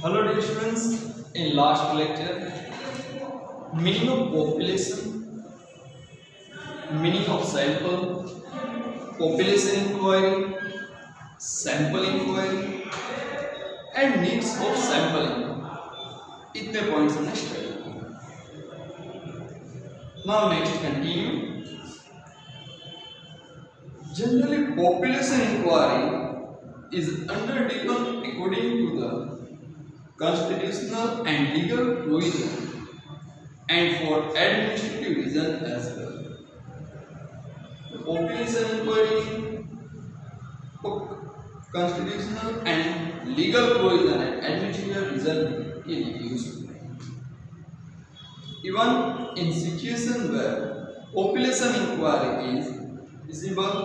Hello dear students, in last lecture, meaning of population, meaning of sample, population inquiry, sample inquiry and needs of sampling, इतने points हमने study किए। Now next continue. Generally, population inquiry is undertaken according to the constitutional and legal provision and for administrative reason as well. The population inquiry for constitutional and legal provision and administrative reason के लिए use होते हैं। Even in situation where population inquiry is visible,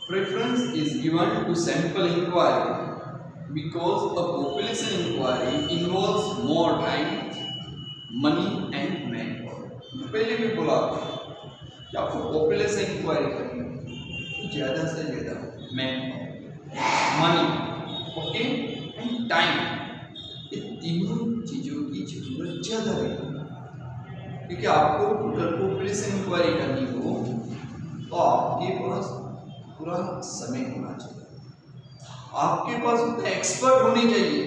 preference is given to sample inquiry because a population inquiry involves more time, money and manpower. पहले भी बोला कि आपको population inquiry करनी है, ज़्यादा से ज़्यादा manpower, money, okay, and time, ये तीनों चीज़ों की जरूरत ज़्यादा है। क्योंकि आपको टोटल population inquiry करनी हो तो आपके पास पूरा समय होना चाहिए, आपके पास उतना एक्सपर्ट होने चाहिए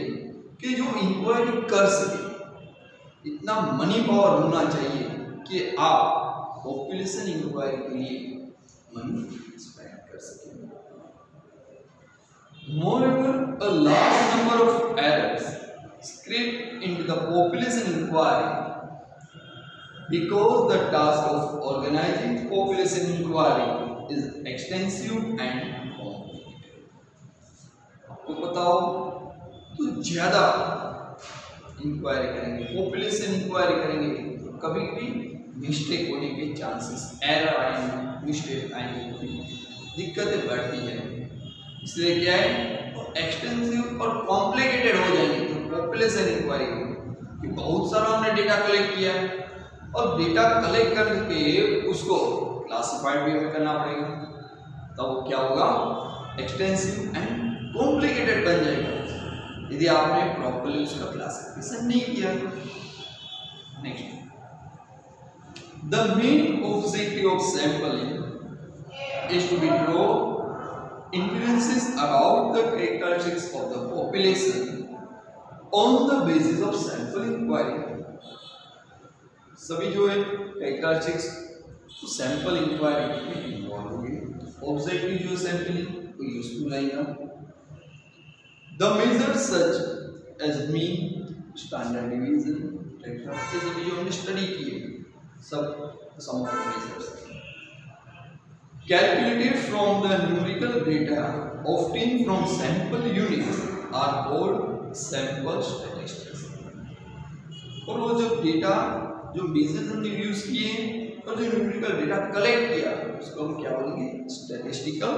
कि जो इंक्वायरी कर सके, इतना मनी पावर होना चाहिए कि आप पॉपुलेशन इंक्वायरी के लिए मनी स्पेंड कर सकें। Moreover, a large number of errors creep into the population inquiry because the task of organizing population inquiry is extensive and complicated. आपको बताओ तो ज़्यादा इंक्वायरी करेंगे, पॉपुलेशन इंक्वायरी करेंगे तो कभी भी मिस्टेक होने के चांसेस, एरर आएंगे, मिस्टेक आएंगे, दिक्कतें बढ़ती जाएंगी। इसलिए क्या है, एक्सटेंसिव और कॉम्प्लिकेटेड हो जाएंगे तो पॉपुलेशन इंक्वायरी कि बहुत सारा हमने डेटा कलेक्ट किया और डेटा कलेक्ट करके उसको क्लासिफाइड भी हमें करना पड़ेगा, तब क्या होगा, एक्सटेंसिव एंड कॉम्प्लिकेटेड बन जाएगा यदि आपने प्रॉपर्ली उसका क्लासिफिकेशन नहीं किया। Next, the main objective of sampling is to be draw inferences about the characteristics of the population on the basis of sample inquiry। सभी जो है characteristics तो सैंपल इंक्वायरी में इन्वॉल्व होंगे। ऑब्जेक्टिव जो सैंपलिंग को यूजफुल रहेगा। The measures such as mean, standard division, etcetera, ये सभी जो हमने स्टडी किए सब some of measures calculated from the numerical data obtained from sample units are called sample statistics। और वो जो डेटा जो मेजर्स हमने यूज किए और जो न्यूमेरिकल डेटा कलेक्ट किया उसको हम क्या बोलेंगे, स्टैटिस्टिकल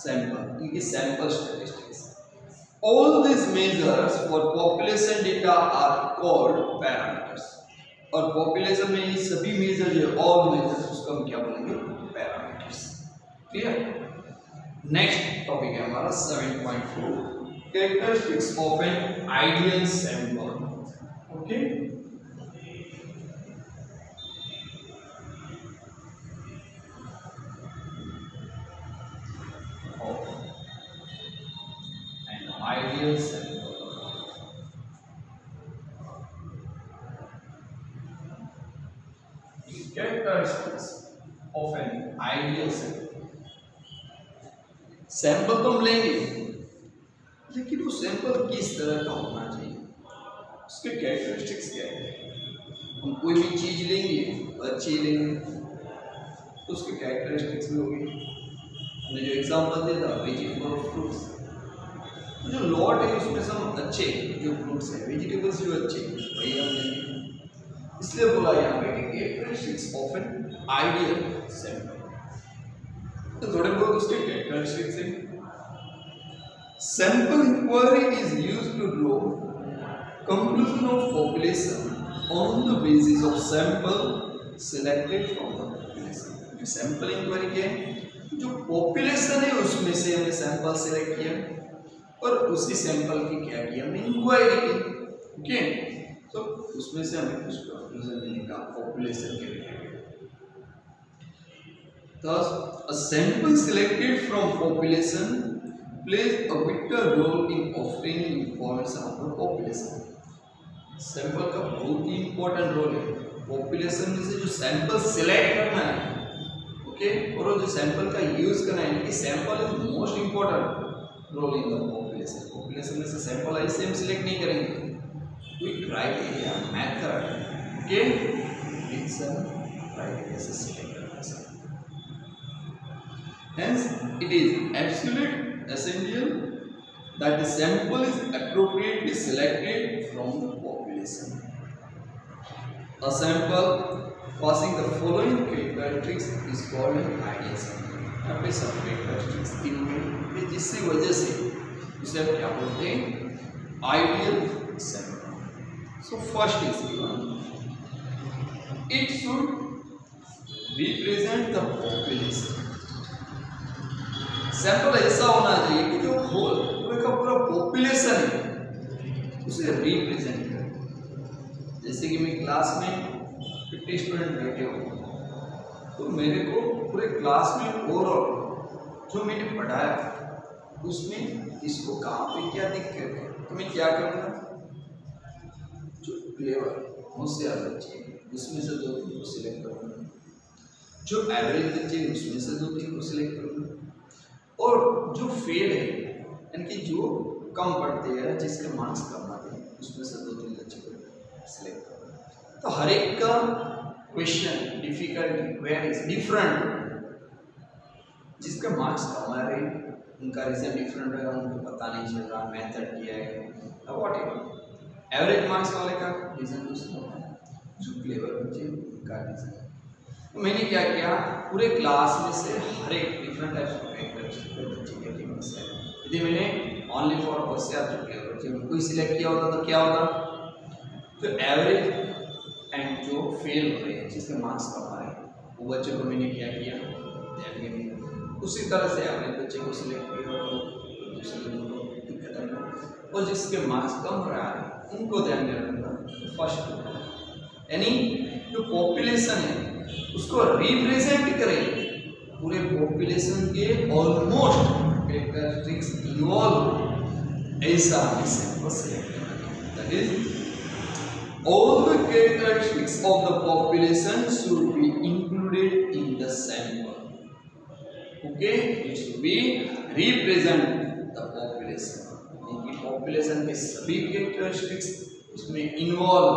सैंपल, ये sample statistics. All this measures for population data are called parameters. और पॉपुलेशन में ये सभी मेजर जो ऑल मेजर्स उसको हम क्या बोलेंगे, पैरामीटर्स। क्लियर। नेक्स्ट टॉपिक है हमारा 7.4 characteristics of an ideal sample. Okay, ideal sample। Characteristics of an ideal sample। Sample तो हम लेंगे लेकिन वो सैंपल किस तरह का होना चाहिए, उसके कैरेक्टरिस्टिक्स क्या है। हम कोई भी चीज लेंगे अच्छी लेंगे तो उसके कैरेक्टरिस्टिक्स भी होंगे। हमने जो एग्जांपल दिया था वेजिटेबल और फ्रूट्स, जो लॉट है उसमें से हम अच्छे जो फ्रूट्स हैं, वेजिटेबल्स जो अच्छे वही हम लेंगे। इसलिए बोला यहाँ पे कि characteristics of an ideal sample, तो थोड़े बहुत उसके कैरेक्टरिस्टिक्स हैं। Sample inquiry is used to draw conclusion of population on the basis of sample selected from the population. Sample inquiry क्या है, जो पॉपुलेशन है उसमें से हमने सैंपल सिलेक्ट किया और उसी सैंपल की क्या किया हमने इंक्वायरी की। ओके, तो उसमें से हमें कुछ कंक्लूजन मिलेगा पॉपुलेशन के related. Thus, a sample selected from population plays a vital role in obtaining information of the population. Sample का बहुत ही इंपॉर्टेंट रोल है पॉपुलेशन में से जो सैंपल सिलेक्ट करना है, ओके, और जो सैंपल का यूज करना है, यानी sample is most important role in the population. Population में से सैंपल ऐसे हम सिलेक्ट नहीं करेंगे, कोई criteria method, okay, it's a criteria से सिलेक्ट करना है। Hence, it is absolute essential that the sample is appropriately selected from the population. A sample passing the following characteristics is called an ideal sample. यहाँ पे सब characteristics तीन में जिसकी वजह से इसे हम क्या बोलते हैं, ideal sample. So first is given, it should represent the population. Sample ऐसा होना चाहिए कि जो होल पूरे का पूरा पॉपुलेशन है उसे रिप्रेजेंट करे। जैसे कि मैं क्लास में 50 स्टूडेंट बैठे हो, तो मेरे को पूरे क्लास में ओवरऑल जो मैंने पढ़ाया उसमें इसको कहाँ पे क्या दिक्कत है, तो मैं क्या करूँगा, जो क्लेवर होशियार बच्चे उसमें से 2-3 को सिलेक्ट करूँगा, जो एवरेज बच्चे उसमें से 2-3 को सिलेक्ट करूँगा, और जो फेल है यानी कि जो कम पढ़ते हैं, जिसके मार्क्स कम आते हैं, उसमें से 2-3 बच्चे को सिलेक्ट करो। तो हर एक का क्वेश्चन डिफिकल्टी वेरीज डिफरेंट, जिसके मार्क्स कम आ रहे हैं उनका रीजन डिफरेंट है, उनको पता नहीं चल रहा मेथड क्या है, व्हाटएवर। एवरेज मार्क्स वाले का रीजन दूसरा होता है, जो क्लेवर बच्चे उनका रीजन। तो मैंने क्या किया, पूरे क्लास में से हर एक डिफरेंट टाइप्स ऑफ बच्चे के टीम्स है। यदि मैंने ओनली फॉर होशियार जो क्लेवर बच्चे उनको ही सिलेक्ट किया होता तो क्या होता, तो एवरेज एंड जो फेल हो रहे हैं, जिसके मार्क्स कम आ रहे हैं, वो बच्चों को मैंने क्या किया, ध्यान में नहीं। उसी तरह से एवरेज बच्चे को सिलेक्ट किया तो दूसरे को दिक्कत आएगी, और जिसके मार्क्स कम रहा है उनको ध्यान में रखूँगा। फर्स्ट यानी जो पॉपुलेशन है उसको रिप्रेजेंट करें, पूरे पॉपुलेशन के ऑलमोस्ट कैरेक्टरिस्टिक्स इन्वॉल्व, ऐसा हमें सैंपल सेलेक्ट करना। That is all the characteristics of the population should be included in the sample, okay, it should be represent the population, यानी पॉपुलेशन के सभी कैरेक्टरिस्टिक्स उसमें इन्वॉल्व,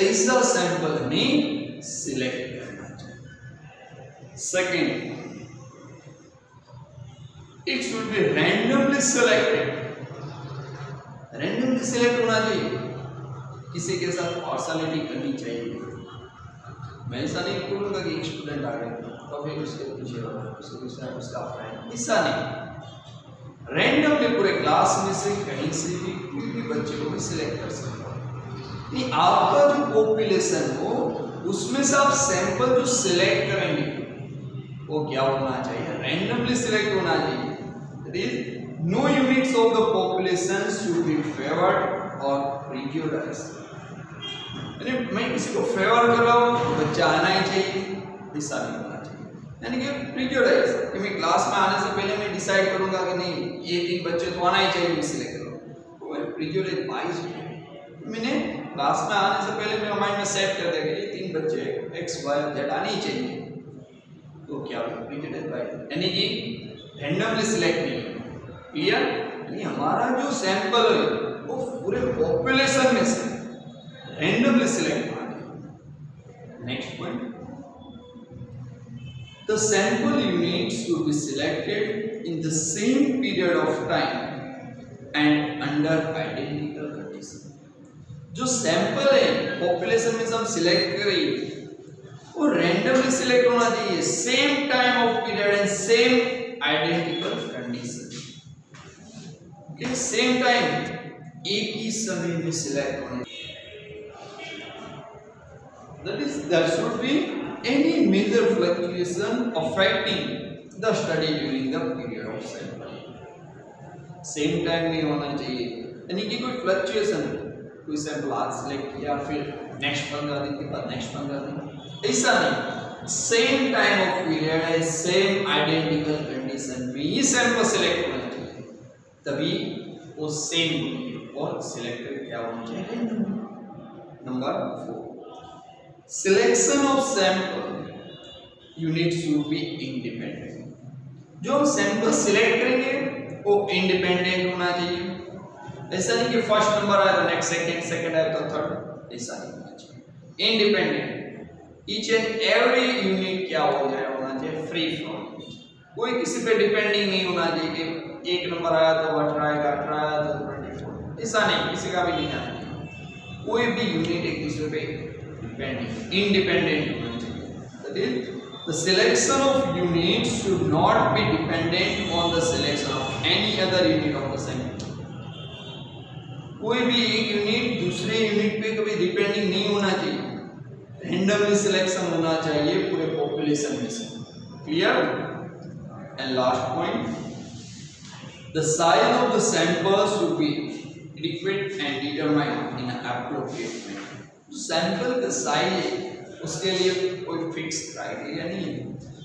ऐसा सैंपल हमें सिलेक्ट करना चाहिए। Second, it should be randomly selected, randomly select होना चाहिए, किसी के साथ पार्शलिटी करनी चाहिए। मैं ऐसा नहीं बोलूँगा कि एक स्टूडेंट आ गया तो फिर उसके पीछे उसका फ्रेंड, ऐसा नहीं, रैंडमली पूरे क्लास में से कहीं से भी कोई भी बच्चे को भी सिलेक्ट कर सकता हूँ। नहीं, आपका जो पॉपुलेशन हो उसमें से आप सैंपल जो सिलेक्ट करेंगे वो क्या होना चाहिए, रैंडमली सिलेक्ट होना चाहिए। That is no units of the population should be favoured और प्रिजुडाइज्ड, यानी मैं किसी को फेवर कर रहा हूँ तो बच्चा आना ही चाहिए, ऐसा नहीं होना चाहिए। यानी कि प्रिजुडाइज कि मैं क्लास में आने से पहले मैं डिसाइड करूंगा कि नहीं ये 3 बच्चे तो आना ही चाहिए, मैं सिलेक्ट करूँ, तो मैं प्रिजुडाइज बाइस मैंने क्लास में आने से पहले मेरे माइंड में सेट कर दिया कि ये 3 बच्चे एक्स वाई जेड आने ही चाहिए, तो क्या होगा, प्रिजुडाइज बाइस, यानी कि रैंडमली सिलेक्ट नहीं। क्लियर, यानी हमारा जो सैंपल है वो पूरे पॉपुलेशन में से रैंडमली सिलेक्ट होना चाहिए। Next point, the sample units should be selected in the same period of time and under identical condition। जो सैंपल है पॉपुलेशन में से हम सिलेक्ट करें वो रैंडमली सिलेक्ट होना चाहिए, same time of period and same identical condition, okay, same time, एक ही समय में सिलेक्ट होना चाहिए। That is, there should be any major fluctuation affecting the study during the period of sample। Same time में होना चाहिए, यानी कि कोई फ्लक्चुएशन कोई सैंपल आज सिलेक्ट किया फिर नेक्स्ट 15 दिन के बाद नेक्स्ट 15 दिन, ऐसा नहीं, सेम टाइम ऑफ पीरियड है, सेम आइडेंटिकल कंडीशन में ये सैंपल सिलेक्ट होना चाहिए, तभी वो सेम होंगे और सिलेक्टेड क्या होना चाहिए। Number 4, selection of sample unit should be independent. जो हम सैंपल सिलेक्ट करेंगे वो इंडिपेंडेंट होना चाहिए, ऐसा नहीं कि फर्स्ट नंबर आया तो नेक्स्ट सेकंड, सेकंड आया तो थर्ड, ऐसा नहीं होना चाहिए। Independent each and every unit क्या हो जाए होना चाहिए फ्री फ्रॉम, कोई किसी पे डिपेंडिंग नहीं होना चाहिए कि एक नंबर आया तो 18 आएगा, 18 आया तो 24, ऐसा नहीं, किसी का भी नहीं आना चाहिए। कोई भी यूनिट एक दूसरे पे डिपेंडिंग इंडिपेंडेंट होना चाहिए। That is the selection of unit should not be dependent on the selection of any other unit of the same. कोई भी एक यूनिट दूसरे यूनिट पे कभी डिपेंडिंग नहीं होना चाहिए, रैंडमली सिलेक्शन होना चाहिए पूरे पॉपुलेशन में से। Clear? And last point, the size of the sample should be adequate and determined in appropriate manner. Sample का साइज है उसके लिए कोई फिक्स क्राइटेरिया नहीं है,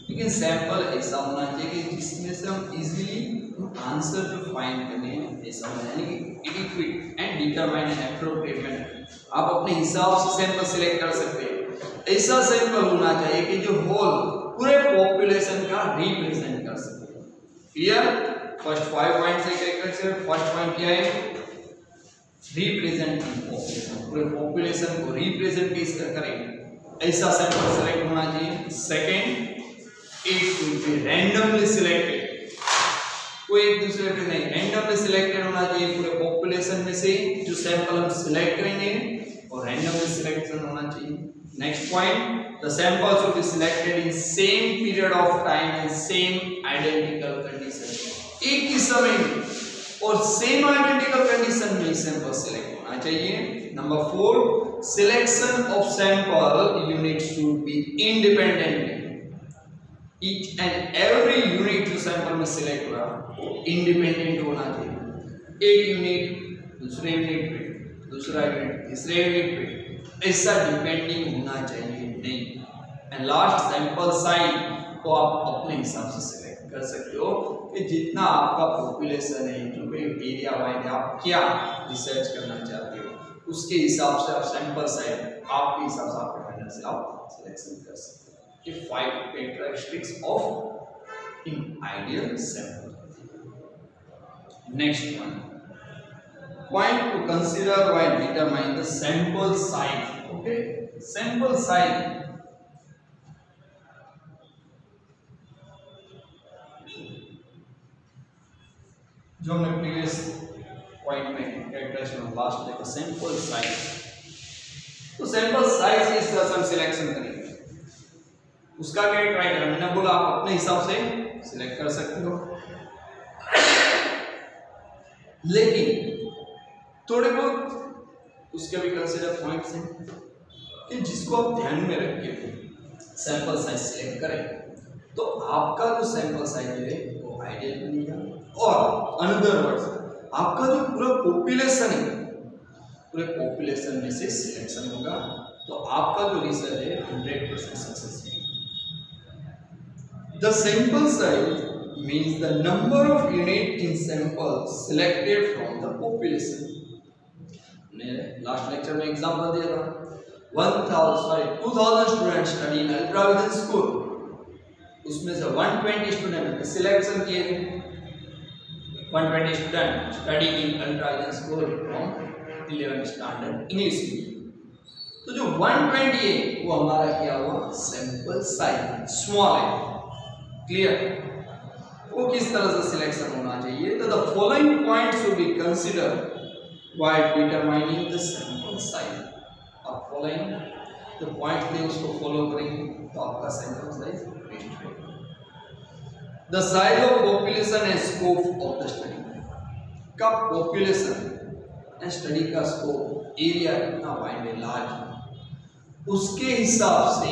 लेकिन सैंपल ऐसा होना चाहिए कि जिसमें से हम इजीली आंसर जो फाइंड करने हैं ऐसा होना, यानी कि adequate and determined in appropriate manner. आप अपने हिसाब से सैंपल सिलेक्ट कर सकते हैं, ऐसा सैंपल होना चाहिए कि जो होल पूरे पॉपुलेशन का रिप्रेजेंट कर सके। क्लियर? फर्स्ट 5 पॉइंट से कैरेक्टरिस्टिक, फर्स्ट पॉइंट क्या है, रिप्रेजेंट पॉपुलेशन, पूरे पॉपुलेशन को रिप्रेजेंट कैसे करें, ऐसा सैंपल सेलेक्ट होना चाहिए। Second, it will be randomly selected, कोई एक दूसरे पे नहीं, रैंडमली सिलेक्टेड होना चाहिए पूरे पॉपुलेशन में से जो सैंपल हम सिलेक्ट करेंगे और रैंडमली सिलेक्शन होना चाहिए। Next point, the sample should be selected in same period of time and same identical condition, एक ही समय में और सेम आइडेंटिकल कंडीशन में सैंपल सिलेक्ट होना चाहिए। Number 4, selection of sample unit should be independent, each and every unit जो sample में select हुआ इंडिपेंडेंट होना चाहिए, एक यूनिट दूसरे यूनिट पे, दूसरा यूनिट तीसरे यूनिट पे, ऐसा डिपेंडिंग होना चाहिए नहीं। एंड लास्ट, सैंपल साइज को आप अपने हिसाब से सिलेक्ट कर सकते हो कि जितना आपका पॉपुलेशन है, जो भी एरिया वाइड है, आप क्या रिसर्च करना चाहते हो उसके हिसाब से आप सैंपल साइज आपके हिसाब से आपके मेथड से आप सिलेक्शन कर सकते हो। ये 5 characteristics of in ideal sample. Next point to consider while determining the sample size. Okay, sample size, जो हमने प्रीवियस पॉइंट में कैरेक्टरिस्टिक लास्ट देखा सैंपल साइज, तो सैंपल साइज इस तरह से हम सिलेक्शन करेंगे, उसका क्या क्राइटेरिया, मैंने बोला आप अपने हिसाब से सिलेक्ट कर सकते हो, लेकिन थोड़े बहुत उसके भी कंसीडर पॉइंट्स हैं कि जिसको आप ध्यान में रख के सैंपल साइज सिलेक्ट करें तो आपका जो सैंपल साइज है वो आइडियल बनेगा, और अनदर वर्ड्स आपका जो पूरा पॉपुलेशन है पूरे पॉपुलेशन में से सिलेक्शन होगा, तो आपका जो रिसर्च है 100% सक्सेस है। The sample size means the number of unit in sample selected from the population। Last lecture में एग्जांपल दिया था 2000 student study in ultra vision school, उसमें से 120 स्टूडेंट सिलेक्शन किए गए, 120 student study in ultra vision school from 11th standard English medium. तो जो 120 है वो हमारा क्या हुआ, सैंपल साइज स्मॉल है। क्लियर? वो किस तरह से सिलेक्शन होना चाहिए, तो the following points should be considered while determining the sample size। आप फॉलोइंग जो पॉइंट थे उसको फॉलो करेंगे तो आपका सैंपल साइज बेस्ट होगा। The size of population and scope of the study, का पॉपुलेशन एंड स्टडी का स्कोप एरिया कितना वाइड है, लार्ज है, उसके हिसाब से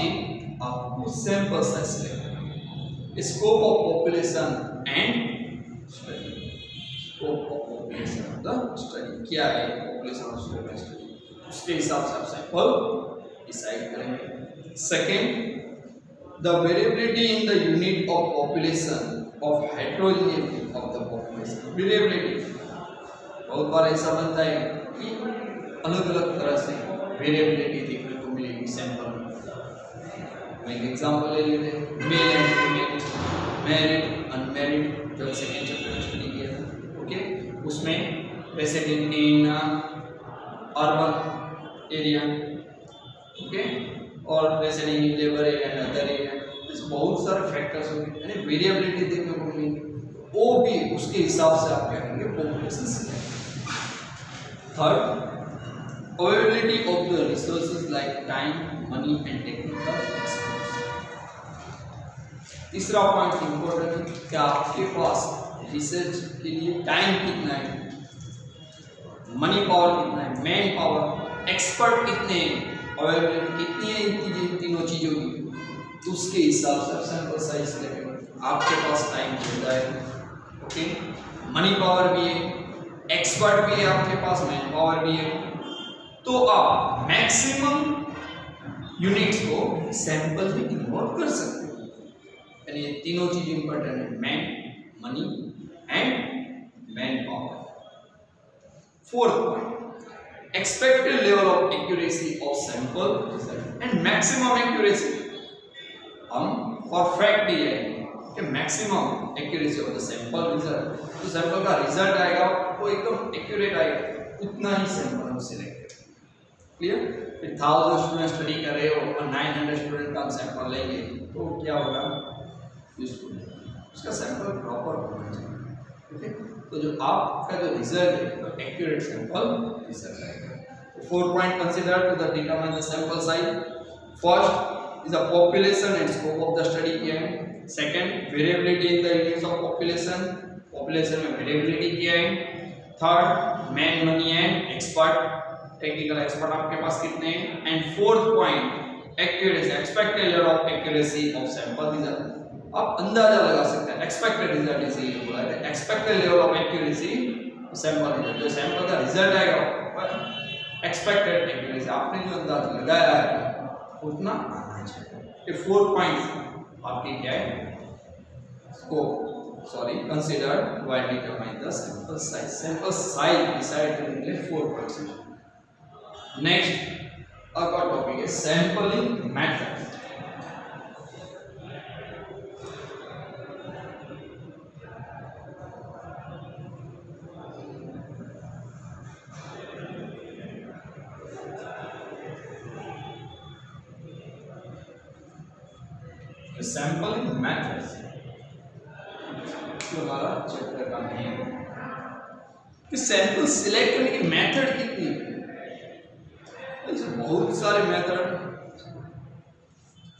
आपको सैंपल साइज सिलेक्ट करना। Scope of population and study, scope of population of the study क्या है, पॉपुलेशन ऑफ स्टडी, उसके हिसाब से आप सैंपल डिसाइड करेंगे। Second, the variability in the unit of population of heterogeneity of the population. Variability बहुत बार ऐसा बनता है कि अलग अलग तरह से वेरिएबिलिटी देखने को मिलेगी सैंपल में। मैं एक एग्जांपल ले लेते हैं, male and female, married unmarried, जो सेकेंड चैप्टर में स्टडी किया था, ओके। उसमें resident in urban area, okay, और resident in labour area and other area, बहुत सारे फैक्टर्स होंगे, यानी वेरिएबिलिटी देखने को मिलेगी। वो भी उसके हिसाब से आप क्या करेंगे, पॉपुलेशन से। Third, availability of the resources like time, money and technical experts. तीसरा पॉइंट इंपॉर्टेंट है कि आपके पास रिसर्च के लिए टाइम कितना है, मनी पावर कितना है, मैन पावर, एक्सपर्ट कितने हैं, अवेलेबिलिटी कितनी है, इन तीनों चीज़ों की, उसके हिसाब से आप सैंपल साइज लेंगे। आपके पास टाइम ज़्यादा है, ओके, मनी पावर भी है, एक्सपर्ट भी है आपके पास, मैन पावर भी है, तो आप मैक्सिमम यूनिट्स को सैंपल में इन्वॉल्व कर सकते हो। यानी ये तीनों चीज इंपॉर्टेंट है, man, money and man power. Fourth point, expected level of accuracy of sample result and maximum accuracy. हम परफेक्ट ही है कि maximum accuracy of the sample result, तो सैंपल का रिजल्ट आएगा वो एकदम एक्यूरेट आएगा, उतना ही सैंपल हम सिलेक्ट करें। क्लियर? फिर 1000 स्टूडेंट स्टडी कर रहे हो और 900 स्टूडेंट का सैंपल लेंगे तो क्या होगा, यूजफुल, उसका सैंपल प्रॉपर होना चाहिए, ठीक है। तो जो आपका जो रिजल्ट है तो एक्यूरेट सैंपल रिजल्ट आएगा। 4 point consider to the determine the sample size. First is the population and scope of the study किया है। Second, variability in the units of population, population में वेरिएबिलिटी किया है। Third, man, money and expert, technical expert आपके पास कितने हैं। And fourth point, accuracy, expected level of accuracy of sample result. आप अंदाजा लगा सकते हैं, एक्सपेक्टेड रिजल्ट इसे बोला है, expected level of accuracy sample result, जो सैंपल का रिजल्ट आएगा एक्सपेक्टेड एक्यूरेसी, आपने जो अंदाज लगाया है उतना आना चाहिए। ये 4 पॉइंट्स आपके क्या है, consider while determine the sample size. Sample size decide करने के लिए 4 पॉइंट्स हैं। नेक्स्ट आपका टॉपिक है सैंपलिंग मेथड। सैंपलिंग मेथड जो हमारा चैप्टर का नेम है कि सैंपल सिलेक्ट करने की मेथड कितनी है। बहुत सारे मेथड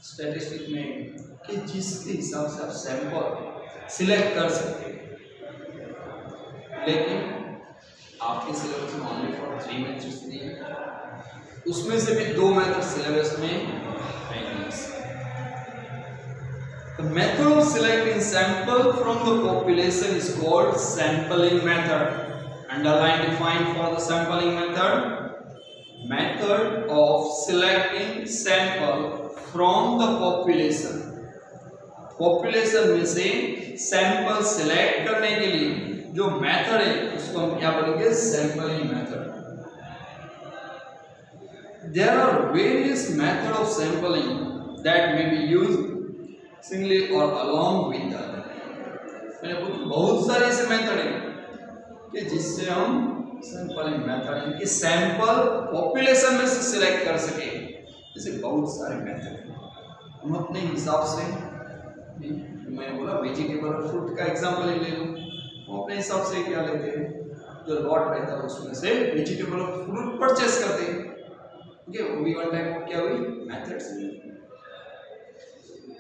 स्टैटिस्टिक में कि जिसके हिसाब से आप सैंपल सिलेक्ट कर सकते हैं, लेकिन आपके सिलेबस में ओनली फॉर 3 मेथड्स दिए, उसमें से भी 2 मेथड सिलेबस में है। The method of selecting sample from the population is called sampling method. Underline defined for the sampling method. Method of selecting sample from the population. Population में से sample select करने के लिए जो मेथड है उसको हम क्या बोलेंगे, sampling method. There are various methods of sampling that may be used singly or along with the other. मैंने बहुत सारे ऐसे मेथड हैं कि जिससे हम सैंपलिंग मेथड है कि सैंपल पॉपुलेशन में से सिलेक्ट कर सके, ऐसे बहुत सारे मेथड हैं। हम अपने हिसाब से, मैंने बोला वेजिटेबल और फ्रूट का एग्जांपल ले लो, हम अपने हिसाब से क्या लेते हैं, जो लॉट रहता है उसमें से वेजिटेबल और फ्रूट परचेस करते हैं, ठीक है। वो भी वन टाइप ऑफ क्या हुई, methods.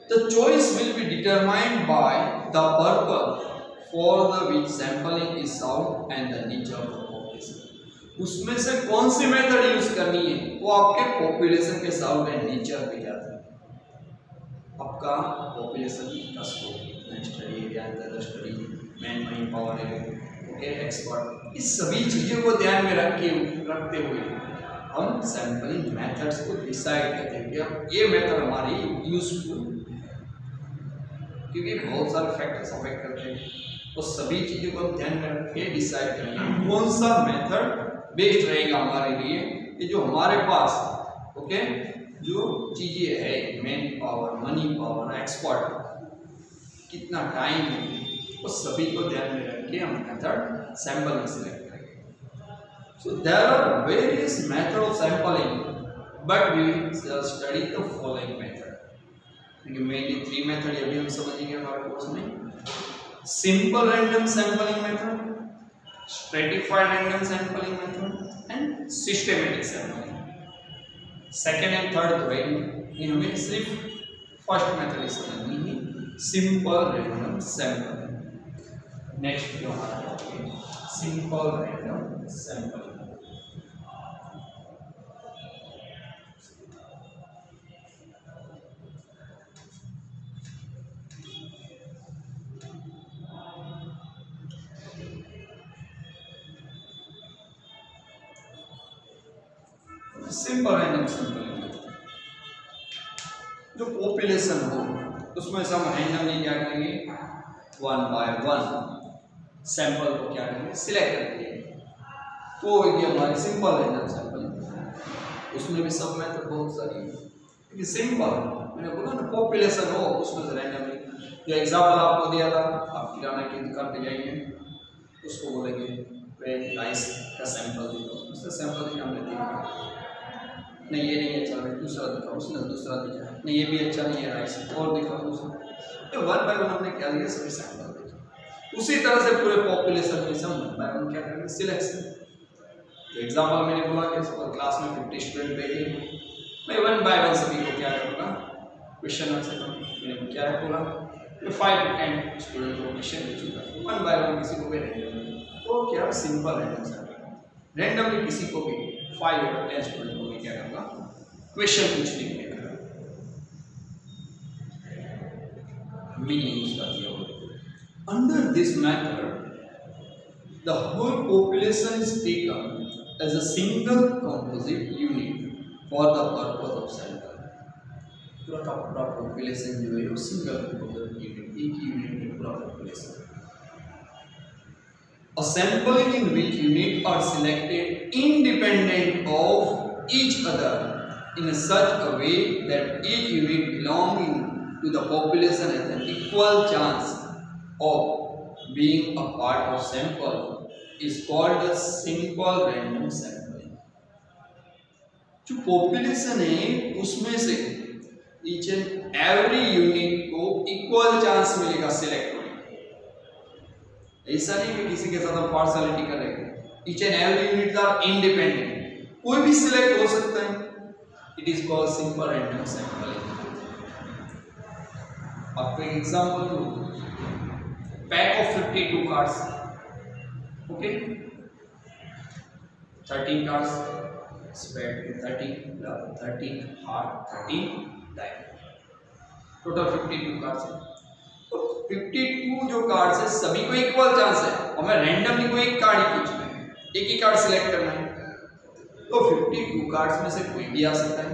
The choice will be determined by the purpose for the which sampling is sought and the nature of the population. उसमें से कौन सी मेथड यूज करनी है वो आपके पॉपुलेशन के साउट एंड नेचर पे जाता है। आपका पॉपुलेशन का स्कोप, कितना स्टडी एरिया, अंदर स्टडी, मैन मनी पावर है, ओके, एक्सपर्ट, इस सभी चीजों को ध्यान में रखते हुए हम सैंपलिंग मेथड्स को डिसाइड करते हैं कि अब ये मेथड हमारी यूजफुल, क्योंकि बहुत सारे फैक्टर्स अफेक्ट करते हैं, तो सभी चीज़ों को ध्यान में रख के डिसाइड करेंगे कौन सा मेथड बेस्ट रहेगा हमारे लिए, कि जो हमारे पास ओके जो चीज़ें है, man power, money power, expert, कितना टाइम है, वो सभी को ध्यान में रख के हम मेथड सैंपलिंग सिलेक्ट करेंगे। So there are various method of sampling, but we will study the following method. Mainly 3 method अभी हम समझेंगे हमारे कोर्स में। Simple random sampling method, stratified random sampling method and systematic sampling. Second and third तो है नहीं, हमें सिर्फ फर्स्ट मेथड ही समझनी है, सिंपल रैंडम सैंपलिंग। नेक्स्ट जो हमारा simple random sampling. Simple random sampling, जो पॉपुलेशन हो उसमें से हम रैंडमली क्या करेंगे, 1 बाय 1 सैंपल को क्या करेंगे, सिलेक्ट करेंगे। तो ये हमारी सिंपल रैंडम सैंपलिंग। उसमें भी सब मेथड बहुत सारी है, सिंपल मैंने बोला ना, पॉपुलेशन हो उसमें से रैंडमली। जो एग्जाम्पल आपको दिया था, आप किराना की दुकान पे जाएंगे, उसको बोलेंगे राइस का सैंपल दे दो, उसका सैंपल दिया, हमने देखा नहीं ये नहीं अच्छा है, दूसरा दिखाओ, उसने दूसरा दिखा, नहीं ये भी अच्छा नहीं है राइस, और दिखाओ दूसरा। तो 1 बाय 1 हमने क्या दिया, सभी सैंपल दिए। उसी तरह से पूरे पॉपुलेशन में हम 1 बाय 1 क्या करेंगे, सिलेक्शन। तो एग्जाम्पल मैंने बोला कि क्लास में 50 स्टूडेंट बैठे, मैं 1 बाय 1 सभी को क्या करूँगा, क्वेश्चन आंसर मैंने क्या है बोला, 5 to 10 स्टूडेंट को क्वेश्चन पूछूंगा, 1 बाय 1 किसी को भी रैंडमली। तो क्या सिंपल रैंडम सैंपलिंग, रैंडमली किसी को भी 5 or 10 स्टूडेंट को भी क्या करूँगा, क्वेश्चन पूछने के लिए मीनिंग उसका दिया होगा। Under this method the whole population is taken as a single composite unit for the purpose of sample. पूरा का पूरा पॉपुलेशन जो है वो सिंगल कंपोजिट यूनिट, एक यूनिट में पूरा population. A sampling in which units are selected independent of each other in such a way that each unit belonging to the population has an equal chance of being a part of sample is called a simple random sampling। जो population है उसमें से each and every unit को equal chance मिलेगा select. ऐसा नहीं कि किसी के साथ हम पार्शियलिटी करेंगे, each and every unit are independent, कोई भी सिलेक्ट हो सकता है। It is called simple random sampling. आपको एक एग्जांपल दूं, pack of 52 cards, okay, 13 cards spread 13 heart 13 die, total 52 cards है। 52 जो कार्ड्स है सभी को इक्वल चांस है, और मैं रैंडमली कोई एक कार्ड ही पूछना है, एक ही कार्ड सिलेक्ट करना है। तो 52 कार्ड्स में से कोई भी आ सकता है,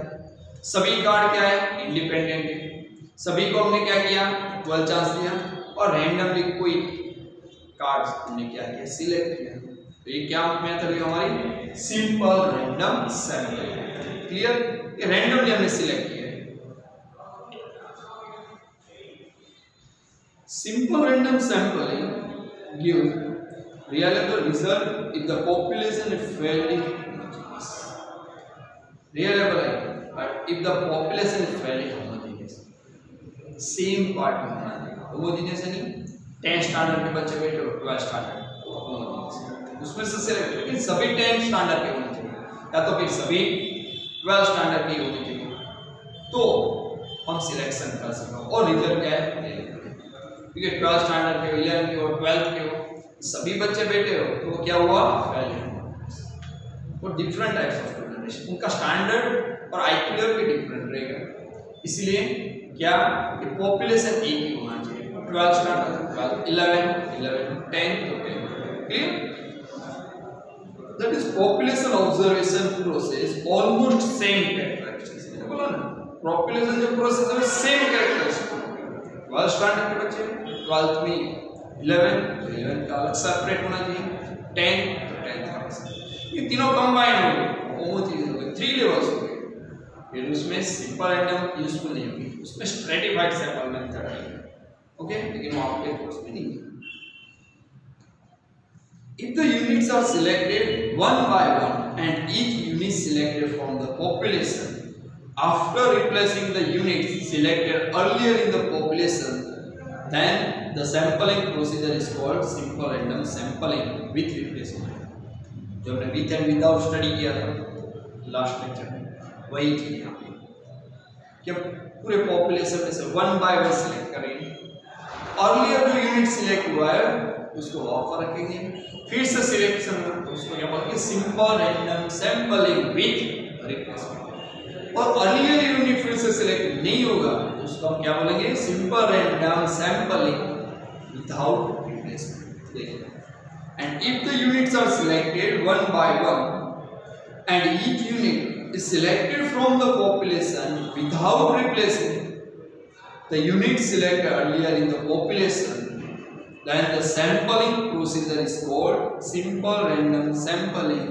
सभी कार्ड क्या है, इंडिपेंडेंट है, सभी को हमने क्या किया, इक्वल चांस दिया, और रैंडमली कोई कार्ड्स हमने क्या किया, सिलेक्ट किया। तो ये क्या मेथड है हमारी, सिंपल रैंडम सैंपलिंग। क्लियर, ये रैंडमली हमने सिलेक्ट किया। Simple random sampling gives reliable result if the population is fairly homogeneous. Reliable है, but if the population is fairly homogeneous, same part में होना चाहिए। homogeneous नहीं, 10 स्टैंडर्ड के बच्चे बैठे हो, 12 स्टैंडर्ड homogeneous, उसमें से सिलेक्ट, लेकिन सभी 10 स्टैंडर्ड के होने चाहिए, या तो फिर सभी 12 स्टैंडर्ड के होने चाहिए, तो हम सिलेक्शन कर सकते हैं। और रिजल्ट क्या है, क्योंकि 12 स्टैंडर्ड के, 11 के और 12 के हो, सभी बच्चे बैठे हो, तो क्या हुआ, फेल है। वो डिफरेंट टाइप्स ऑफ स्टूडेंट, उनका स्टैंडर्ड और आईक्यू लेवल भी डिफरेंट रहेगा, इसलिए क्या कि पॉपुलेशन एक ही होना चाहिए। 12 स्टैंडर्ड 12, 11 10 तो 10। Clear, that is population observation process almost same characteristics. मैंने बोला ना population जो process है same characteristics. 12 स्टैंडर्ड के बच्चे 12th में 11 का अलग सेपरेट होना चाहिए, 10 तो 10 का अलग। ये तीनों कंबाइन हो गए, होमोजेनियस हो गए, 3 लेवल्स हो गए। फिर उसमें सिंपल रैंडम यूजफुल नहीं होगी, उसमें स्ट्रेटिफाइड सैंपल मेथड है, ओके, लेकिन वो आपके कोर्स में नहीं है। If the units are selected one by one and each unit selected from the population after replacing the units selected earlier in the population, then the sampling procedure is called simple random sampling with replacement. जो हमने with and without study किया था last lecture में, वही चीज यहाँ पे कि पूरे पॉपुलेशन में से वन बाय वन सिलेक्ट करेंगे, अर्लियर जो यूनिट सिलेक्ट हुआ है उसको ऑफ रखेंगे, फिर से सिलेक्शन में तो उसको क्या बोलेंगे simple random sampling with replacement, और अर्लियर यूनिट फिर से सिलेक्ट नहीं होगा तो उसको हम क्या बोलेंगे simple random sampling without replacement. देखिए, and if the units are selected one by one and each unit is selected from the population without replacing the unit selected earlier in the population, then the sampling procedure is called simple random sampling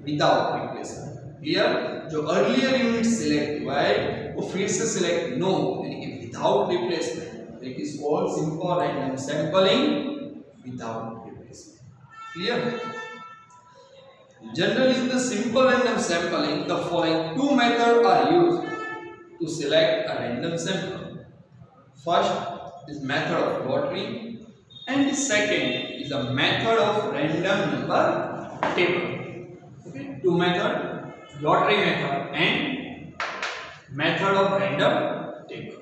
without replacement. Here जो earlier unit select हुआ है वो फिर से select no यानी कि without replacement, it is called simple random sampling without replacement. Clear? Generally in the simple random sampling the following two methods are used to select a random sample. First is method of lottery and the second is a method of random number table. Okay, two method, lottery method and method of random table.